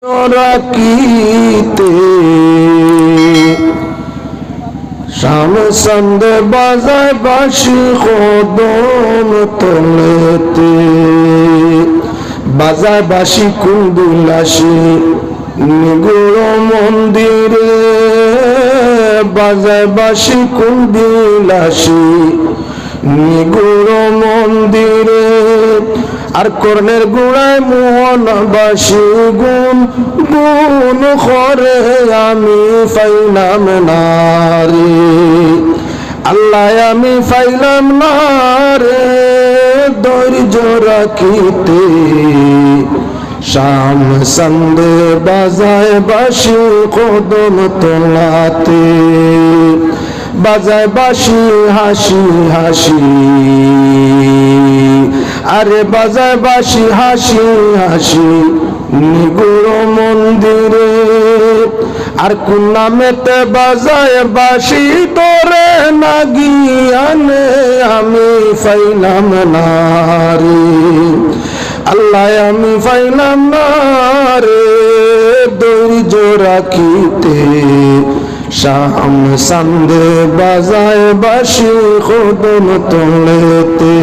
রাখিতে শাম সন্ধে বাজায় বাঁশি কদম তলেতে বাজায় বাঁশি কুণ্ডুলাসী নিগুড় মন্দিরে বাজায় বাঁশি কুণ্ডুলাসী নিগুড় মন্দিরে আর কর্ণের গুড়ায় মোহনবাসী গুণ গুণ করে আমি ফাইলাম না রে আল্লাহ আমি ফাইলাম না রে ধৈর্য রাখিতে শাম সন্ধে বাজায় বাঁশি কদম তলাতে বাজায় বাঁশি হাসি হাসি আরে বাজায় বাঁশি হাসি হাসি নিগুড় মন্দিরে আর কোন নামেতে বাজায় বাঁশি তোরে নাগিয়ানে আমি ফাইলাম না রে আল্লাহ আমি ফাইলাম না রে ধৈর্য রাখিতে শাম সন্ধে বাজায় বাঁশি কদম তলেতে।